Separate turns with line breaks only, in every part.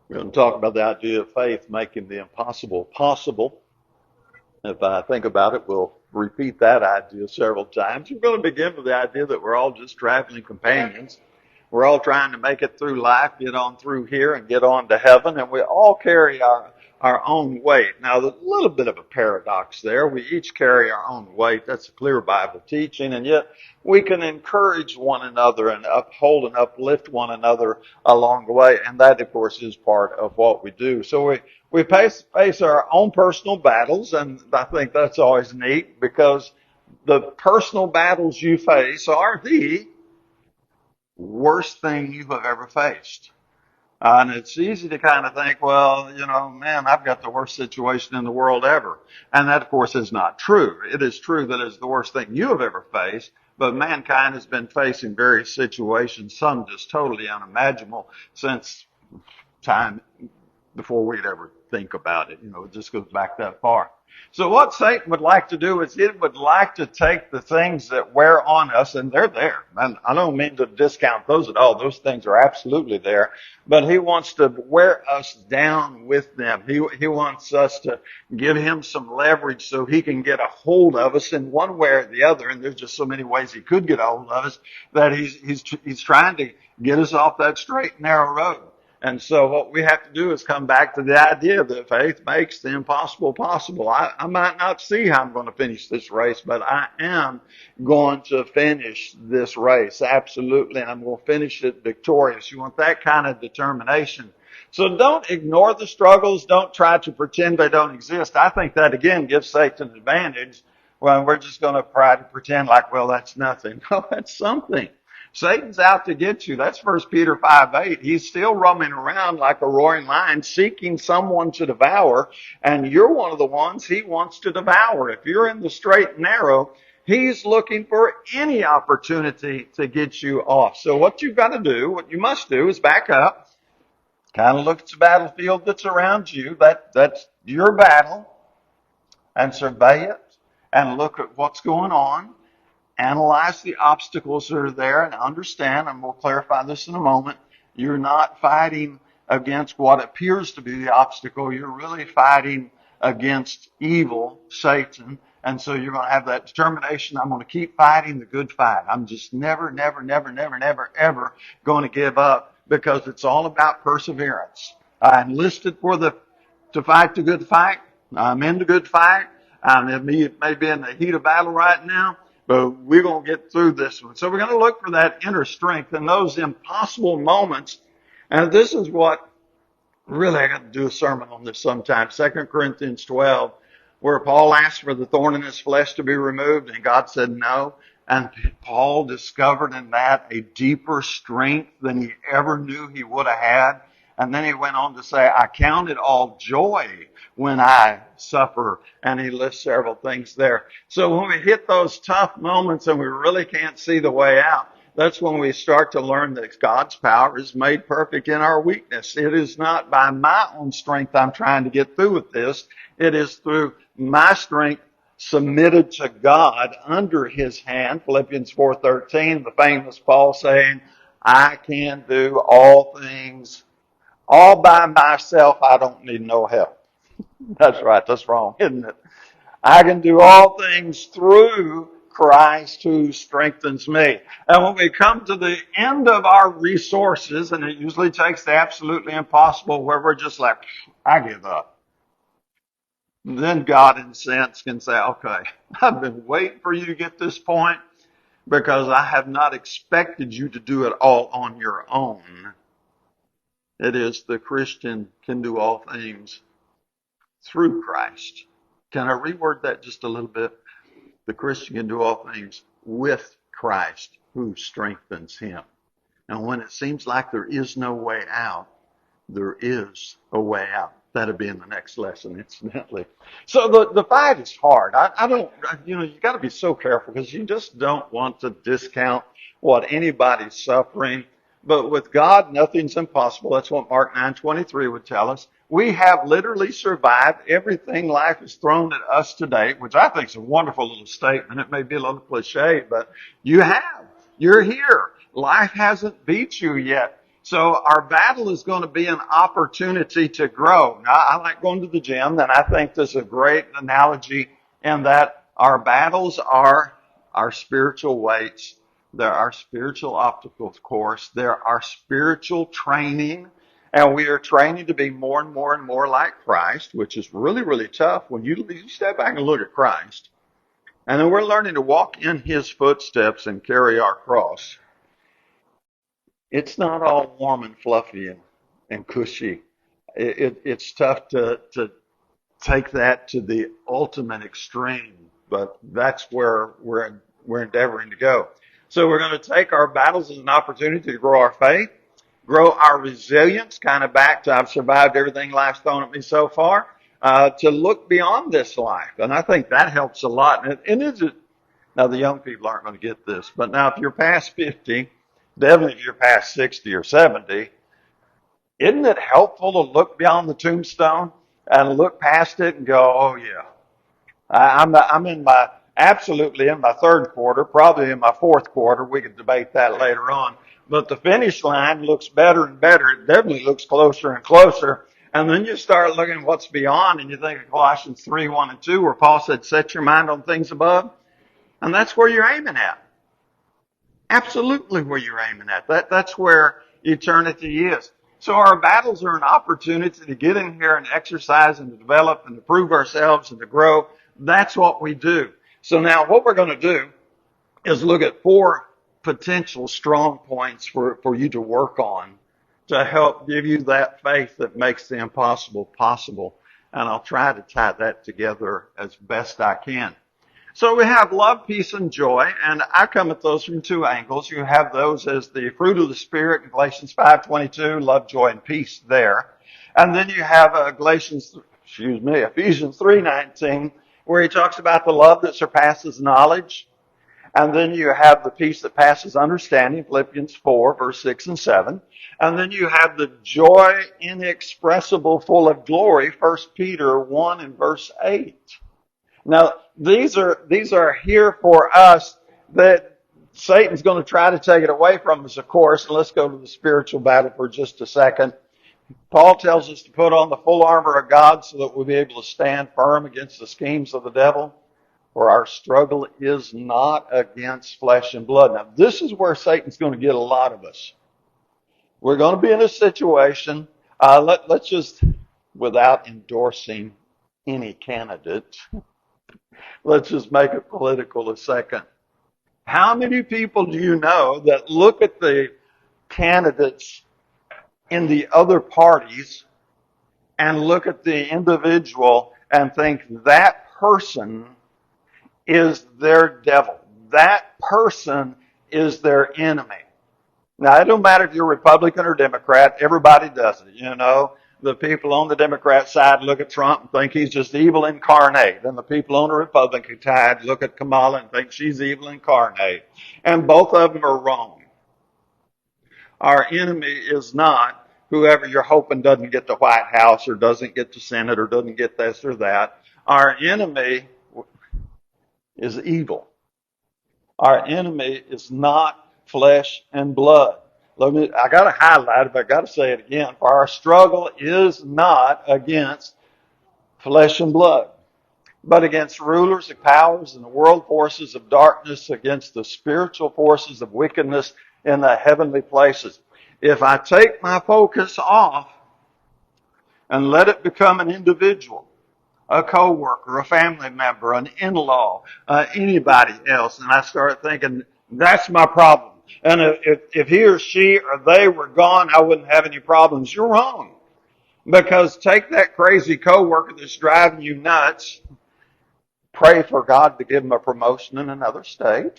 We're going to talk about the idea of faith making the impossible possible. If I think about it, we'll repeat that idea several times. We're going to begin with the idea that we're all just traveling companions. We're all trying to make it through life, get on through here and get on to heaven, and we all carry our own weight. Now, there's a little bit of a paradox there. We each carry our own weight. That's a clear Bible teaching, and yet we can encourage one another and uphold and uplift one another along the way, and that, of course, is part of what we do. So we face our own personal battles, and I think that's always neat because the personal battles you face are the worst thing you have ever faced. And it's easy to kind of think, well, man, I've got the worst situation in the world ever. And that, of course, is not true. It is true that it's the worst thing you have ever faced, but mankind has been facing various situations, some just totally unimaginable since time before we'd ever think about it. It just goes back that far. So what Satan would like to do is he would like to take the things that wear on us, and they're there. And I don't mean to discount those at all. Those things are absolutely there. But he wants to wear us down with them. He wants us to give him some leverage so he can get a hold of us in one way or the other. And there's just so many ways he could get a hold of us that he's trying to get us off that straight and narrow road. And so what we have to do is come back to the idea that faith makes the impossible possible. I might not see how I'm going to finish this race, but I am going to finish this race. Absolutely. And I'm going to finish it victorious. You want that kind of determination. So don't ignore the struggles. Don't try to pretend they don't exist. I think that, again, gives Satan an advantage when we're just going to try to pretend like, well, that's nothing. No, that's something. Satan's out to get you. That's 1 Peter 5:8. He's still roaming around like a roaring lion, seeking someone to devour, and you're one of the ones he wants to devour. If you're in the straight and narrow, he's looking for any opportunity to get you off. So what you've got to do, what you must do, is back up, kind of look at the battlefield that's around you. That's your battle, and survey it, and look at what's going on. Analyze the obstacles that are there and understand, and we'll clarify this in a moment, you're not fighting against what appears to be the obstacle. You're really fighting against evil, Satan. And so you're going to have that determination. I'm going to keep fighting the good fight. I'm just never, ever going to give up because it's all about perseverance. I enlisted to fight the good fight. I'm in the good fight. It may be in the heat of battle right now, but we're going to get through this one. So we're going to look for that inner strength in those impossible moments. And this is what really, I got to do a sermon on this sometime. 2 Corinthians 12, where Paul asked for the thorn in his flesh to be removed, and God said no. And Paul discovered in that a deeper strength than he ever knew he would have had. And then he went on to say, I count it all joy when I suffer. And he lists several things there. So when we hit those tough moments and we really can't see the way out, that's when we start to learn that God's power is made perfect in our weakness. It is not by my own strength I'm trying to get through with this. It is through my strength submitted to God under his hand. Philippians 4:13, the famous Paul saying, I can do all things all by myself. I don't need no help. That's right. That's wrong, isn't it? I can do all things through Christ who strengthens me. And when we come to the end of our resources, and it usually takes the absolutely impossible where we're just like, I give up. Then God, in a sense, can say, okay, I've been waiting for you to get this point because I have not expected you to do it all on your own. It is the Christian can do all things through Christ. Can I reword that just a little bit? The Christian can do all things with Christ who strengthens him. And when it seems like there is no way out, there is a way out. That'll be in the next lesson, incidentally. So the fight is hard. I don't, you got to be so careful because you just don't want to discount what anybody's suffering. But with God, nothing's impossible. That's what Mark 9:23 would tell us. We have literally survived everything life has thrown at us today, which I think is a wonderful little statement. It may be a little cliche, but you have. You're here. Life hasn't beat you yet. So our battle is going to be an opportunity to grow. Now, I like going to the gym, and I think there's a great analogy in that our battles are our spiritual weights. They're our spiritual obstacle course. They're our spiritual training. And we are training to be more and more and more like Christ, which is really, really tough when you step back and look at Christ. And then we're learning to walk in his footsteps and carry our cross. It's not all warm and fluffy and cushy. It's tough to take that to the ultimate extreme, but that's where we're endeavoring to go. So we're going to take our battles as an opportunity to grow our faith, grow our resilience, kind of back to I've survived everything life's thrown at me so far, to look beyond this life. And I think that helps a lot. And is it, now the young people aren't going to get this, but now if you're past 50, definitely if you're past 60 or 70, isn't it helpful to look beyond the tombstone and look past it and go, oh yeah, I'm in my, absolutely in my third quarter, probably in my fourth quarter. We could debate that later on. But the finish line looks better and better. It definitely looks closer and closer. And then you start looking at what's beyond, and you think of Colossians 3, 1 and 2, where Paul said, set your mind on things above. And that's where you're aiming at. Absolutely where you're aiming at. That's where eternity is. So our battles are an opportunity to get in here and exercise and to develop and to prove ourselves and to grow. That's what we do. So now what we're going to do is look at 4 potential strong points for you to work on to help give you that faith that makes the impossible possible. And I'll try to tie that together as best I can. So we have love, peace, and joy, and I come at those from 2 angles. You have those as the fruit of the Spirit in Galatians 5:22, love, joy, and peace there. And then you have Ephesians 3:19, where he talks about the love that surpasses knowledge. And then you have the peace that passes understanding, Philippians 4, verse 6 and 7. And then you have the joy inexpressible, full of glory, 1 Peter 1 and verse 8. Now, these are here for us that Satan's going to try to take it away from us, of course. And let's go to the spiritual battle for just a second. Paul tells us to put on the full armor of God so that we'll be able to stand firm against the schemes of the devil. For our struggle is not against flesh and blood. Now, this is where Satan's going to get a lot of us. We're going to be in a situation, let's just, without endorsing any candidate, let's just make it political a second. How many people do you know that look at the candidates in the other parties and look at the individual and think that person is their devil? That person is their enemy. Now, it don't matter if you're Republican or Democrat. Everybody does it, you know. The people on the Democrat side look at Trump and think he's just evil incarnate. And the people on the Republican side look at Kamala and think she's evil incarnate. And both of them are wrong. Our enemy is not whoever you're hoping doesn't get the White House or doesn't get the Senate or doesn't get this or that. Our enemy is evil. Our enemy is not flesh and blood. I got to highlight it, but I got to say it again. For our struggle is not against flesh and blood, but against rulers and powers and the world forces of darkness, against the spiritual forces of wickedness in the heavenly places. If I take my focus off and let it become an individual, a coworker, a family member, an in-law, anybody else, and I start thinking, that's my problem. And if he or she or they were gone, I wouldn't have any problems. You're wrong. Because take that crazy coworker that's driving you nuts, pray for God to give them a promotion in another state.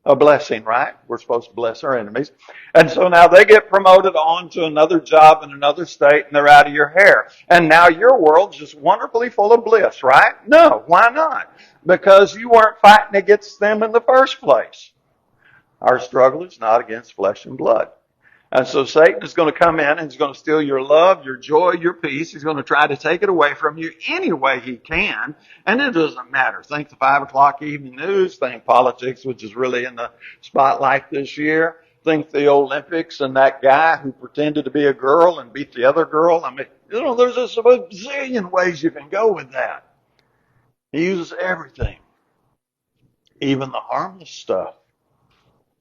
A blessing, right? We're supposed to bless our enemies. And so now they get promoted on to another job in another state and they're out of your hair. And now your world's just wonderfully full of bliss, right? No, why not? Because you weren't fighting against them in the first place. Our struggle is not against flesh and blood. And so Satan is going to come in and he's going to steal your love, your joy, your peace. He's going to try to take it away from you any way he can. And it doesn't matter. Think the 5 o'clock evening news, think politics, which is really in the spotlight this year. think the Olympics and that guy who pretended to be a girl and beat the other girl, I mean, there's just a bazillion ways you can go with that. He uses everything, even the harmless stuff,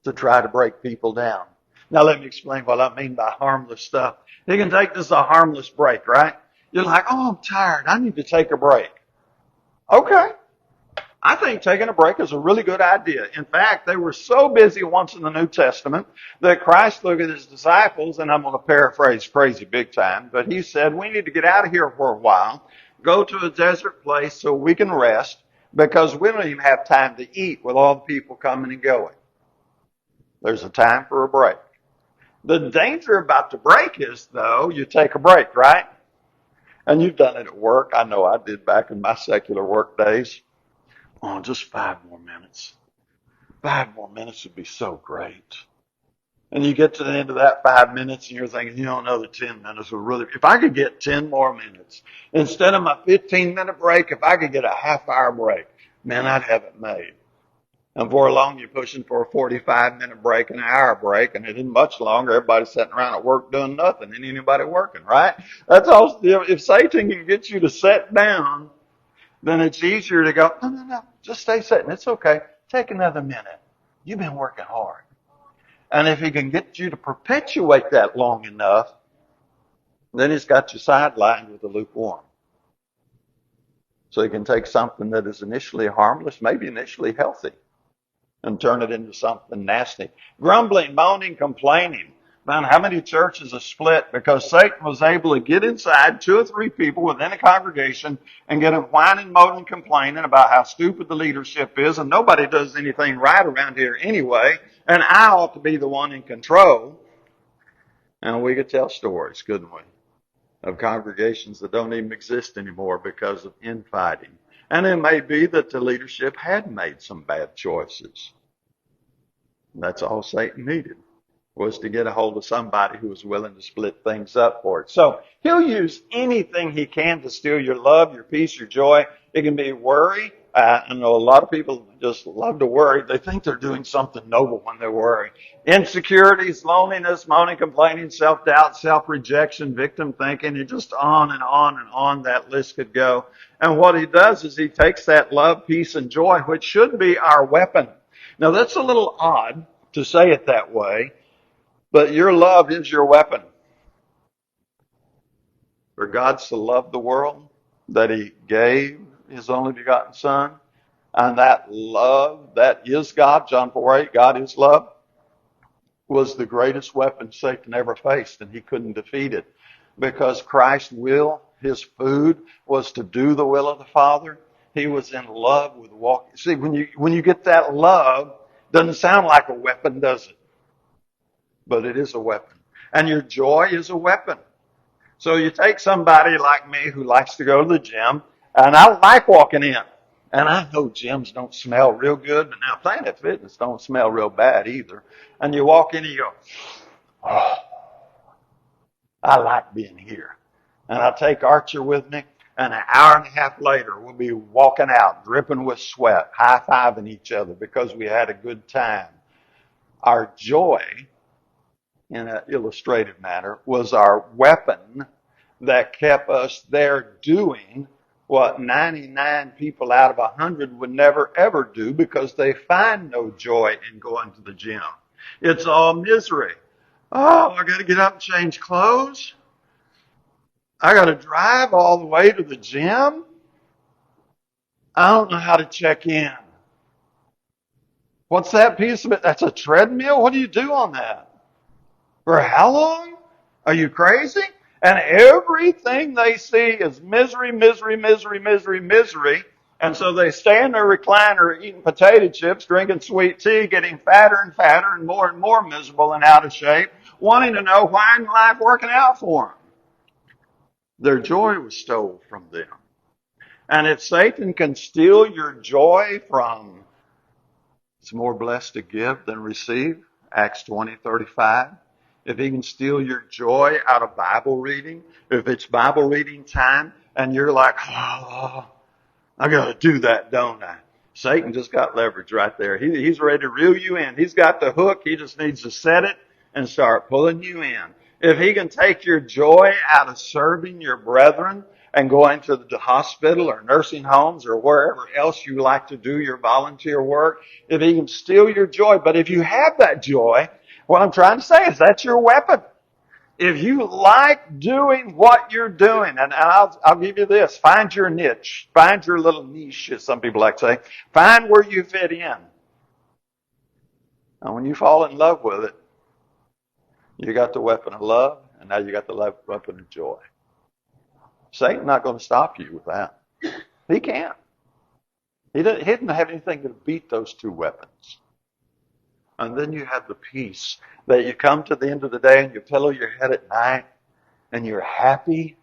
to try to break people down. Now let me explain what I mean by harmless stuff. You can take this as a harmless break, right? You're like, oh, I'm tired. I need to take a break. Okay. I think taking a break is a really good idea. In fact, they were so busy once in the New Testament that Christ looked at his disciples, and I'm going to paraphrase crazy big time, but he said, we need to get out of here for a while, go to a desert place so we can rest, because we don't even have time to eat with all the people coming and going. There's a time for a break. The danger about the break is, though, you take a break, right? And you've done it at work. I know I did back in my secular work days. Oh, just 5 more minutes. 5 more minutes would be so great. And you get to the end of that 5 minutes and you're thinking, another 10 minutes would really, if I could get 10 more minutes, instead of my 15-minute break, if I could get a half-hour break, man, I'd have it made. And before long, you're pushing for a 45-minute break, an hour break, and it isn't much longer. Everybody's sitting around at work doing nothing. Ain't anybody working, right? That's all. If Satan can get you to sit down, then it's easier to go, no, just stay sitting. It's okay. Take another minute. You've been working hard. And if he can get you to perpetuate that long enough, then he's got you sidelined with the lukewarm. So he can take something that is initially harmless, maybe initially healthy, and turn it into something nasty. Grumbling, moaning, complaining. Man, how many churches are split because Satan was able to get inside 2 or 3 people within a congregation and get them whining, moaning, complaining about how stupid the leadership is, and nobody does anything right around here anyway, and I ought to be the one in control. And we could tell stories, couldn't we, of congregations that don't even exist anymore because of infighting. And it may be that the leadership had made some bad choices. That's all Satan needed, was to get a hold of somebody who was willing to split things up for it. So he'll use anything he can to steal your love, your peace, your joy. It can be worry. I know a lot of people just love to worry. They think they're doing something noble when they worry. Insecurities, loneliness, moaning, complaining, self-doubt, self-rejection, victim thinking, and just on and on and on that list could go. And what he does is he takes that love, peace, and joy, which should be our weapon. Now that's a little odd to say it that way, but your love is your weapon. For God so loved the world that he gave his only begotten Son. And that love, that is God, John 4:8, God is love, was the greatest weapon Satan ever faced, and he couldn't defeat it. Because Christ's will, his food, was to do the will of the Father. He was in love with walking. See, when you get that love, doesn't sound like a weapon, does it? But it is a weapon. And your joy is a weapon. So you take somebody like me who likes to go to the gym, and I like walking in. And I know gyms don't smell real good, but now Planet Fitness don't smell real bad either. And you walk in and you go, oh, I like being here. And I take Archer with me, and an hour and a half later, we'll be walking out, dripping with sweat, high-fiving each other because we had a good time. Our joy, in an illustrative manner, was our weapon that kept us there doing what 99 people out of 100 would never ever do because they find no joy in going to the gym. It's all misery. Oh, I got to get up and change clothes. I got to drive all the way to the gym. I don't know how to check in. What's that piece of it? That's a treadmill? What do you do on that? For how long? Are you crazy? And everything they see is misery, misery, misery, misery, misery. And so they stay in their recliner eating potato chips, drinking sweet tea, getting fatter and fatter and more miserable and out of shape, wanting to know why in life working out for them. Their joy was stolen from them. And if Satan can steal your joy from, it's more blessed to give than receive, Acts 20:35. If he can steal your joy out of Bible reading, if it's Bible reading time and you're like, oh, I got to do that, don't I? Satan just got leverage right there. He's ready to reel you in. He's got the hook. He just needs to set it and start pulling you in. If he can take your joy out of serving your brethren and going to the hospital or nursing homes or wherever else you like to do your volunteer work, if he can steal your joy, but if you have that joy, what I'm trying to say is that's your weapon. If you like doing what you're doing, and I'll give you this, find your niche, find your little niche, as some people like to say, find where you fit in. And when you fall in love with it, you got the weapon of love, and now you got the weapon of joy. Satan's not going to stop you with that. He can't. He didn't have anything to beat those two weapons. And then you have the peace that you come to the end of the day and you pillow your head at night and you're happy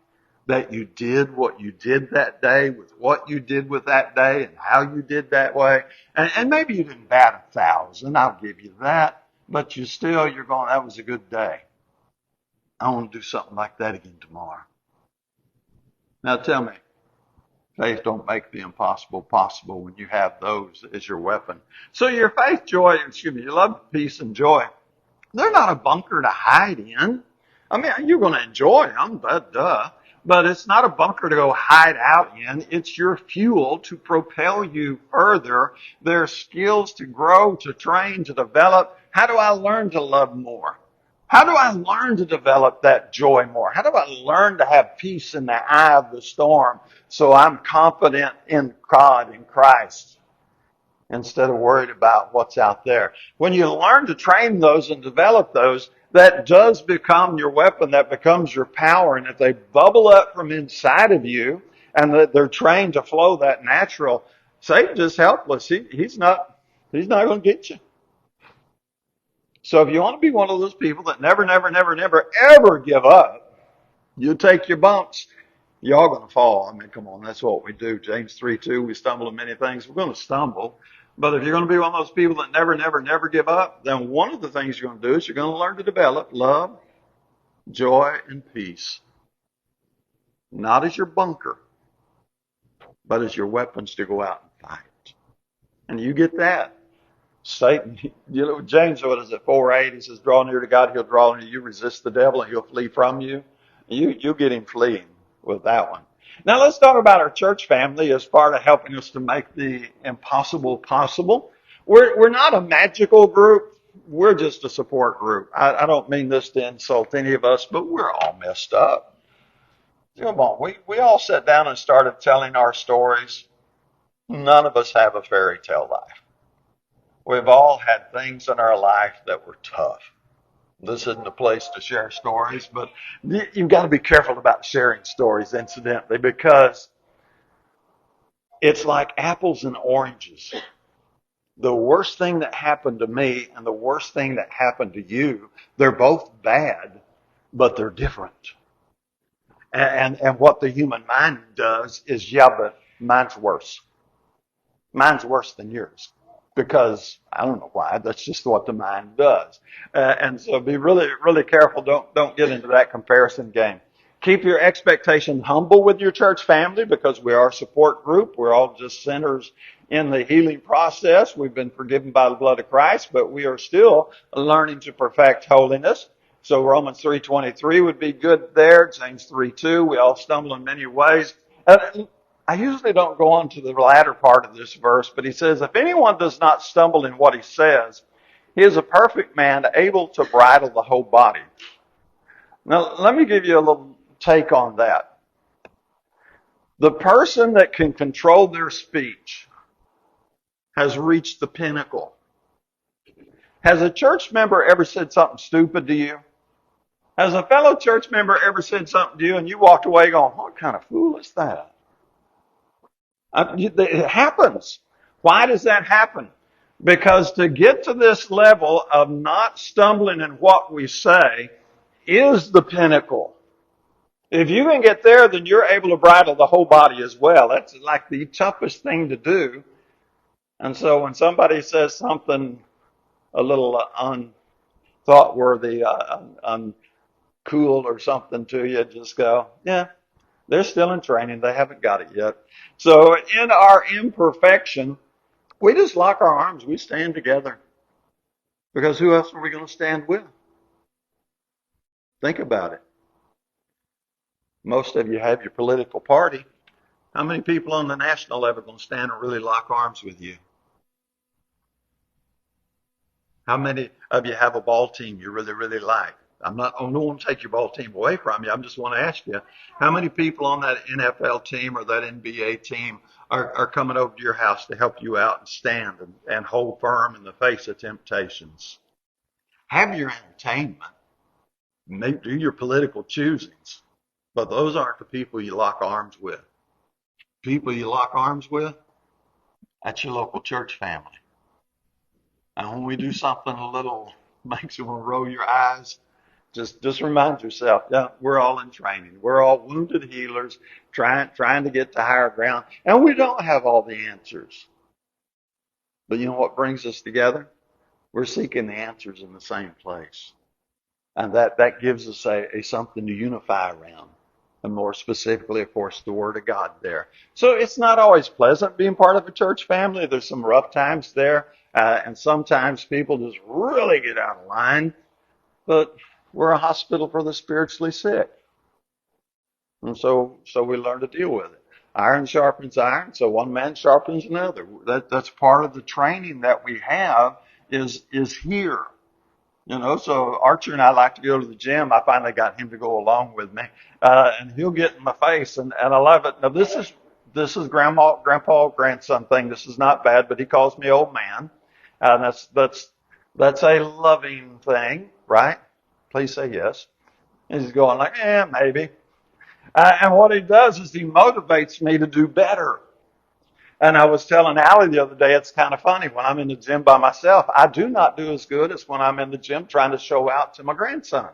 that you did what you did that day with what you did with that day and how you did that way. And maybe you didn't bat 1,000, I'll give you that. But you're going, that was a good day. I want to do something like that again tomorrow. Now tell me, faith don't make the impossible possible when you have those as your weapon. So your faith, joy, your love, peace, and joy, they're not a bunker to hide in. I mean, you're going to enjoy them, but it's not a bunker to go hide out in. It's your fuel to propel you further. There are skills to grow, to train, to develop. How do I learn to love more? How do I learn to develop that joy more? How do I learn to have peace in the eye of the storm so I'm confident in God, in Christ, instead of worried about what's out there? When you learn to train those and develop those, that does become your weapon, that becomes your power. And if they bubble up from inside of you and that they're trained to flow that natural, Satan's just helpless. He's not going to get you. So if you want to be one of those people that never, ever give up, you take your bumps, you're all going to fall. I mean, come on, that's what we do. James 3:2, we stumble in many things. We're going to stumble. But if you're going to be one of those people that never give up, then one of the things you're going to do is you're going to learn to develop love, joy, and peace. Not as your bunker, but as your weapons to go out and fight. And you get that. Satan, James, what is it, 4:8, he says, draw near to God, he'll draw near you, resist the devil, and he'll flee from you. You'll get him fleeing with that one. Now let's talk about our church family as part of helping us to make the impossible possible. We're not a magical group. We're just a support group. I don't mean this to insult any of us, but we're all messed up. Come on, we all sat down and started telling our stories. None of us have a fairy tale life. We've all had things in our life that were tough. This isn't a place to share stories, but you've got to be careful about sharing stories, incidentally, because it's like apples and oranges. The worst thing that happened to me and the worst thing that happened to you, they're both bad, but they're different. And what the human mind does is, but mine's worse. Mine's worse than yours. Because I don't know why. That's just what the mind does. And so be really, really careful. Don't get into that comparison game. Keep your expectations humble with your church family because we are a support group. We're all just sinners in the healing process. We've been forgiven by the blood of Christ, but we are still learning to perfect holiness. So Romans 3:23 would be good there. James 3:2. We all stumble in many ways. I usually don't go on to the latter part of this verse, but he says, if anyone does not stumble in what he says, he is a perfect man, able to bridle the whole body. Now, let me give you a little take on that. The person that can control their speech has reached the pinnacle. Has a church member ever said something stupid to you? Has a fellow church member ever said something to you and you walked away going, what kind of fool is that? It happens. Why does that happen? Because to get to this level of not stumbling in what we say is the pinnacle. If you can get there, then you're able to bridle the whole body as well. That's like the toughest thing to do. And so when somebody says something a little unthought-worthy, uncool or something to you, just go, yeah. They're still in training. They haven't got it yet. So in our imperfection, We just lock our arms. We stand together. Because who else are we going to stand with? Think about it. Most of you have your political party. How many people on the national level are going to stand and really lock arms with you? How many of you have a ball team you really, really like? I don't want to take your ball team away from you. I just want to ask you, how many people on that NFL team or that NBA team are coming over to your house to help you out and stand and hold firm in the face of temptations? Have your entertainment. Do your political choosings. But those aren't the people you lock arms with. People you lock arms with, that's your local church family. And when we do something a little makes you want to roll your eyes, just remind yourself, yeah, we're all in training. We're all wounded healers trying to get to higher ground. And we don't have all the answers. But you know what brings us together? We're seeking the answers in the same place. And that gives us a something to unify around. And more specifically, of course, the Word of God there. So it's not always pleasant being part of a church family. There's some rough times there. And sometimes people just really get out of line. But we're a hospital for the spiritually sick. And so we learn to deal with it. Iron sharpens iron, so one man sharpens another. That's part of the training that we have is here. You know, so Archer and I like to go to the gym. I finally got him to go along with me. And he'll get in my face and I love it. Now this is grandpa, grandson thing. This is not bad, but he calls me old man. And that's a loving thing, right? Please say yes. And he's going like, maybe. And what he does is he motivates me to do better. And I was telling Allie the other day, it's kind of funny. When I'm in the gym by myself, I do not do as good as when I'm in the gym trying to show out to my grandson.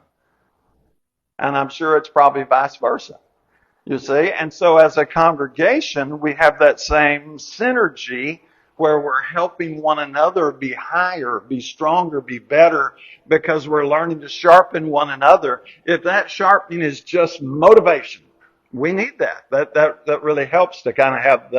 And I'm sure it's probably vice versa. You see? And so as a congregation, we have that same synergy where we're helping one another be higher, be stronger, be better, because we're learning to sharpen one another. If that sharpening is just motivation, we need that. That really helps to kind of have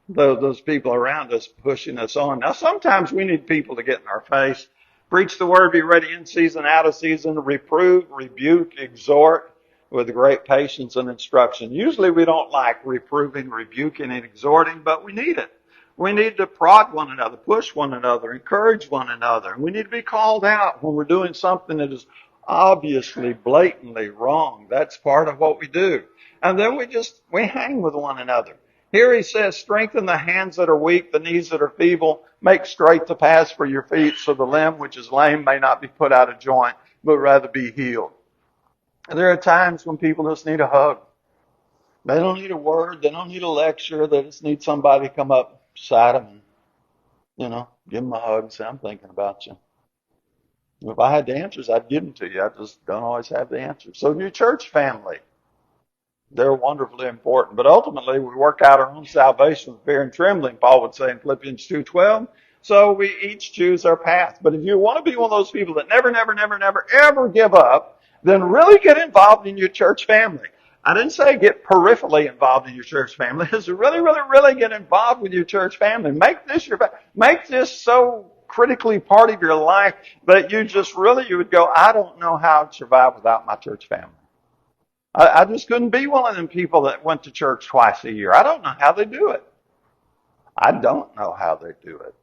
those people around us pushing us on. Now, sometimes we need people to get in our face, preach the word, be ready in season, out of season, reprove, rebuke, exhort with great patience and instruction. Usually we don't like reproving, rebuking, and exhorting, but we need it. We need to prod one another, push one another, encourage one another. We need to be called out when we're doing something that is obviously, blatantly wrong. That's part of what we do. And then we hang with one another. Here he says, strengthen the hands that are weak, the knees that are feeble, make straight the paths for your feet, so the limb which is lame may not be put out of joint, but rather be healed. And there are times when people just need a hug. They don't need a word, they don't need a lecture, they just need somebody to come up beside them and, give them a hug and say, I'm thinking about you. If I had the answers, I'd give them to you. I just don't always have the answers. So your church family, they're wonderfully important. But ultimately, we work out our own salvation with fear and trembling, Paul would say in Philippians 2:12. So we each choose our path. But if you want to be one of those people that never, ever give up, then really get involved in your church family. I didn't say get peripherally involved in your church family. It's really get involved with your church family. Make this so critically part of your life that you would go, I don't know how to survive without my church family. I just couldn't be one of them people that went to church twice a year. I don't know how they do it. I don't know how they do it.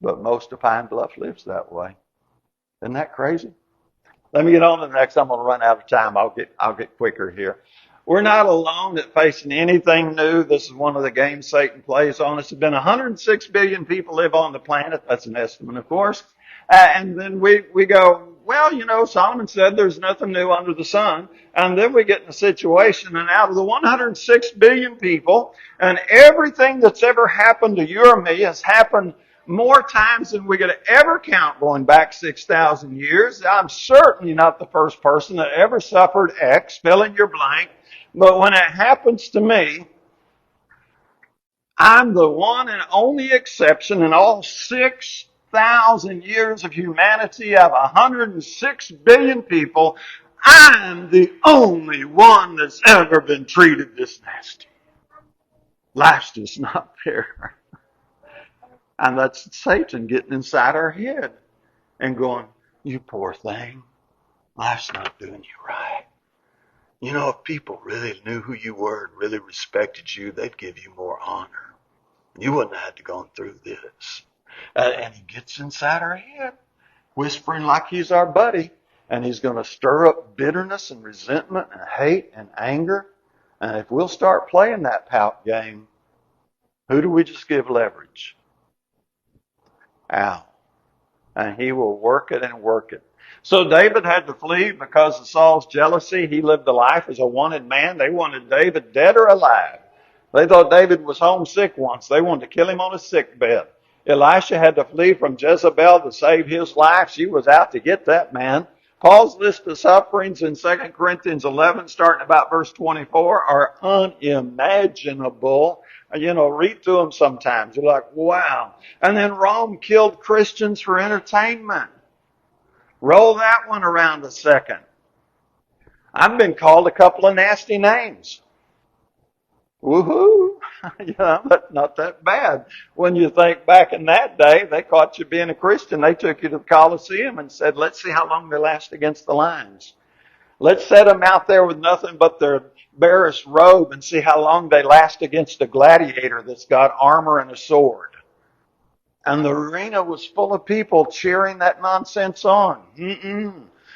But most of Pine Bluff lives that way. Isn't that crazy? Let me get on to the next. I'm going to run out of time. I'll get quicker here. We're not alone at facing anything new. This is one of the games Satan plays on us. There's been 106 billion people live on the planet. That's an estimate, of course. And then we go, well, Solomon said there's nothing new under the sun. And then we get in a situation, and out of the 106 billion people, and everything that's ever happened to you or me has happened more times than we could ever count going back 6,000 years. I'm certainly not the first person that ever suffered X, fill in your blank. But when it happens to me, I'm the one and only exception in all 6,000 years of humanity of 106 billion people. I'm the only one that's ever been treated this nasty. Life's just not fair. And that's Satan getting inside our head and going, you poor thing, life's not doing you right. You know, if people really knew who you were and really respected you, they'd give you more honor. You wouldn't have had to go through this. And he gets inside our head, whispering like he's our buddy. And he's going to stir up bitterness and resentment and hate and anger. And if we'll start playing that pout game, who do we just give leverage? Al. And he will work it and work it. So David had to flee because of Saul's jealousy. He lived a life as a wanted man. They wanted David dead or alive. They thought David was homesick once. They wanted to kill him on his sick bed. Elisha had to flee from Jezebel to save his life. She was out to get that man. Paul's list of sufferings in 2 Corinthians 11, starting about verse 24, are unimaginable. You know, read through them sometimes. You're like, wow. And then Rome killed Christians for entertainment. Roll that one around a second. I've been called a couple of nasty names. Woohoo! Yeah, that's not that bad. When you think back in that day, they caught you being a Christian. They took you to the Colosseum and said, let's see how long they last against the lions. Let's set them out there with nothing but their barest robe and see how long they last against a gladiator that's got armor and a sword. And the arena was full of people cheering that nonsense on.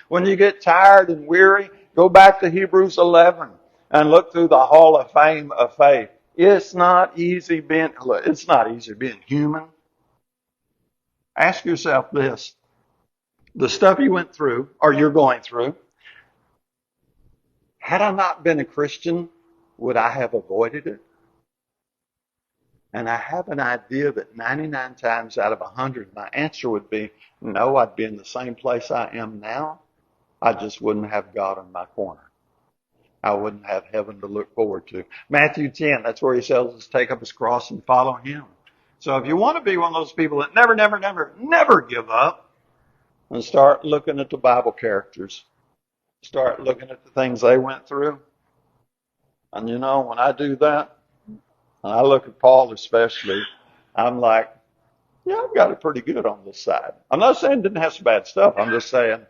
When you get tired and weary, go back to Hebrews 11 and look through the Hall of Fame of Faith. It's not easy being human. Ask yourself this. The stuff you went through, or you're going through, had I not been a Christian, would I have avoided it? And I have an idea that 99 times out of 100, my answer would be, no, I'd be in the same place I am now. I just wouldn't have God in my corner. I wouldn't have heaven to look forward to. Matthew 10, that's where he tells us to take up his cross and follow him. So if you want to be one of those people that never give up, and start looking at the Bible characters. Start looking at the things they went through. And you know, when I do that, and I look at Paul especially, I'm like, yeah, I've got it pretty good on this side. I'm not saying it didn't have some bad stuff. I'm just saying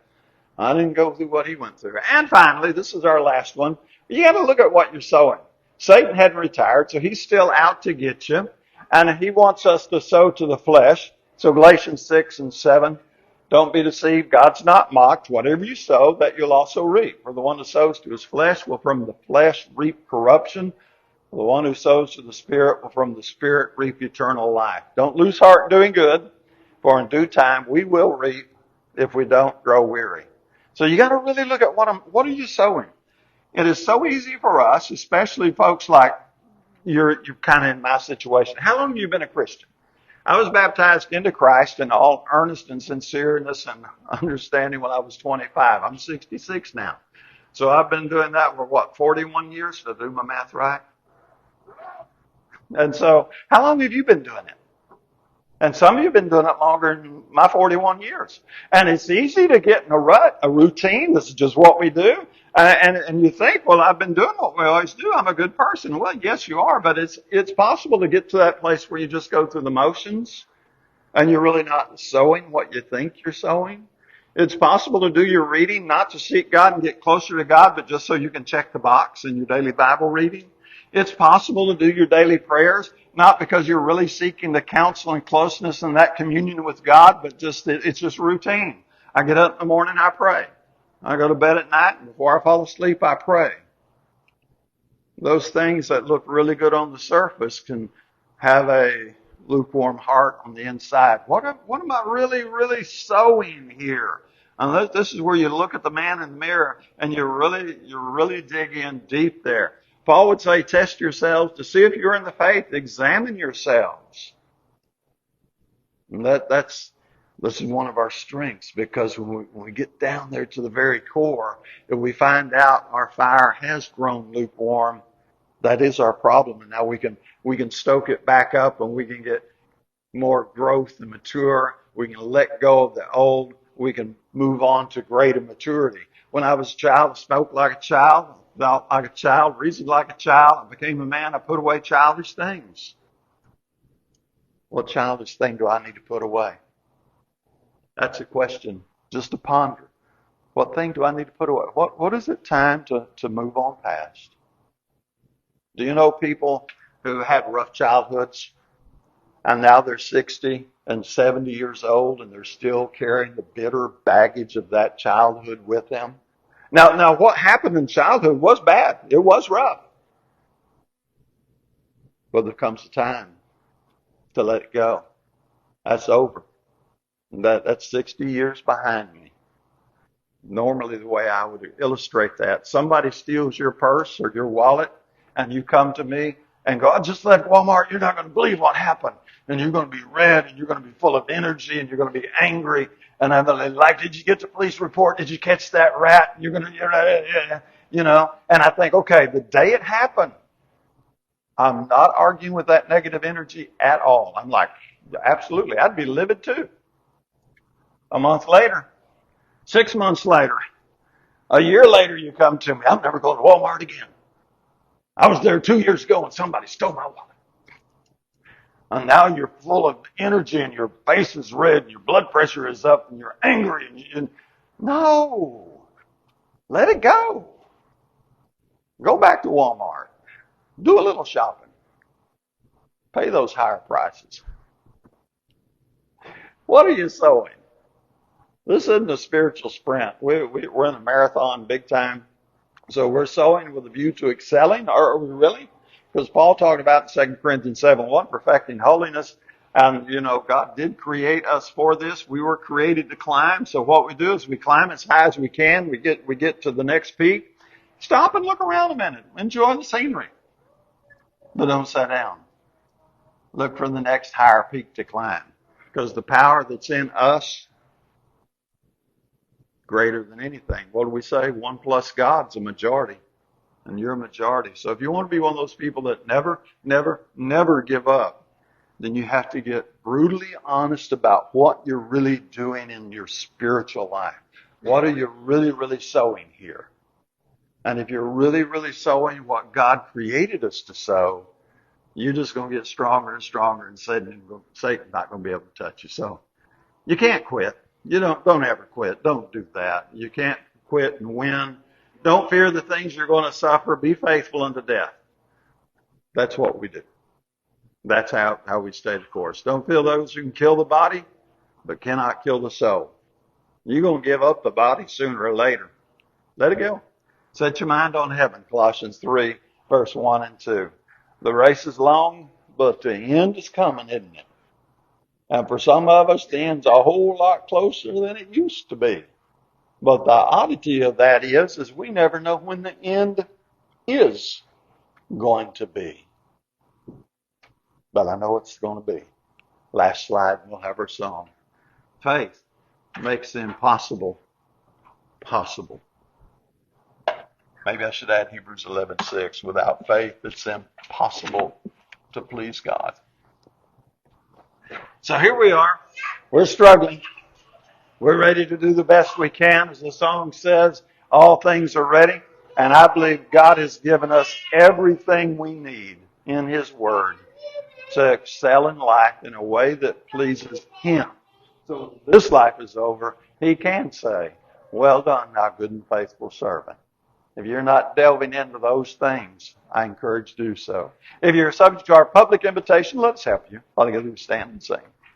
I didn't go through what he went through. And finally, this is our last one. You got to look at what you're sowing. Satan hadn't retired, so he's still out to get you. And he wants us to sow to the flesh. So Galatians 6 and 7, don't be deceived. God's not mocked. Whatever you sow, that you'll also reap. For the one who sows to his flesh will from the flesh reap corruption. The one who sows to the Spirit will from the Spirit reap eternal life. Don't lose heart doing good, for in due time we will reap if we don't grow weary. So you got to really look at what are you sowing? It is so easy for us, especially folks like you're kind of in my situation. How long have you been a Christian? I was baptized into Christ in all earnest and sincereness and understanding when I was 25. I'm 66 now. So I've been doing that for 41 years, to do my math right? And so, how long have you been doing it? And some of you have been doing it longer than my 41 years. And it's easy to get in a rut, a routine. This is just what we do. And you think, well, I've been doing what we always do. I'm a good person. Well, yes, you are. But it's possible to get to that place where you just go through the motions and you're really not sowing what you think you're sowing. It's possible to do your reading, not to seek God and get closer to God, but just so you can check the box in your daily Bible reading. It's possible to do your daily prayers, not because you're really seeking the counsel and closeness and that communion with God, but it's just routine. I get up in the morning, I pray. I go to bed at night, and before I fall asleep, I pray. Those things that look really good on the surface can have a lukewarm heart on the inside. What am I really, really sowing here? And this is where you look at the man in the mirror and you really dig in deep there. Paul would say, test yourselves to see if you're in the faith. Examine yourselves. And this is one of our strengths, because when we get down there to the very core, if we find out our fire has grown lukewarm, that is our problem. And now we can stoke it back up, and we can get more growth and mature. We can let go of the old. We can move on to greater maturity. When I was a child, I spoke like a child, felt like a child, reasoned like a child. I became a man. I put away childish things. What childish thing do I need to put away? That's a question just to ponder. What thing do I need to put away? What is it time to move on past? Do you know people who had rough childhoods and now they're 60 and 70 years old and they're still carrying the bitter baggage of that childhood with them? Now what happened in childhood was bad. It was rough. But there comes a time to let it go. That's over. That's 60 years behind me. Normally the way I would illustrate that, somebody steals your purse or your wallet and you come to me and go, I just left Walmart, you're not going to believe what happened. And you're going to be red and you're going to be full of energy and you're going to be angry. And I'm like, did you get the police report? Did you catch that rat? You're going to, and I think, okay, the day it happened, I'm not arguing with that negative energy at all. I'm like, absolutely, I'd be livid too. A month later, 6 months later, a year later, you come to me, I'm never going to Walmart again. I was there 2 years ago and somebody stole my wallet. And now you're full of energy and your face is red and your blood pressure is up and you're angry. No, let it go. Go back to Walmart. Do a little shopping. Pay those higher prices. What are you sowing? This isn't a spiritual sprint. We're in a marathon big time. So we're sowing with a view to excelling. Are we really? Because Paul talked about in 2 Corinthians 7:1, perfecting holiness. And, God did create us for this. We were created to climb. So what we do is we climb as high as we can. We get to the next peak. Stop and look around a minute. Enjoy the scenery. But don't sit down. Look for the next higher peak to climb. Because the power that's in us, greater than anything. What do we say? 1 plus God's a majority. And you're a majority. So if you want to be one of those people that never give up, then you have to get brutally honest about what you're really doing in your spiritual life. What are you really sowing here? And if you're really sowing what God created us to sow, you're just going to get stronger and stronger, and Satan's not going to be able to touch you. So you can't quit. You don't ever quit. Don't do that. You can't quit and win. Don't fear the things you're going to suffer. Be faithful unto death. That's what we do. That's how we stay the course. Don't fear those who can kill the body, but cannot kill the soul. You're going to give up the body sooner or later. Let it go. Set your mind on heaven. Colossians 3, verse 1 and 2. The race is long, but the end is coming, isn't it? And for some of us, the end's a whole lot closer than it used to be. But the oddity of that is we never know when the end is going to be. But I know it's going to be. Last slide, we'll have our song. Faith makes the impossible possible. Maybe I should add Hebrews 11:6. Without faith, it's impossible to please God. So here we are. We're struggling. We're ready to do the best we can. As the song says, all things are ready. And I believe God has given us everything we need in His Word to excel in life in a way that pleases Him. So when this life is over, He can say, well done, thou good and faithful servant. If you're not delving into those things, I encourage you to do so. If you're subject to our public invitation, let's help you. All you got to do is stand and sing.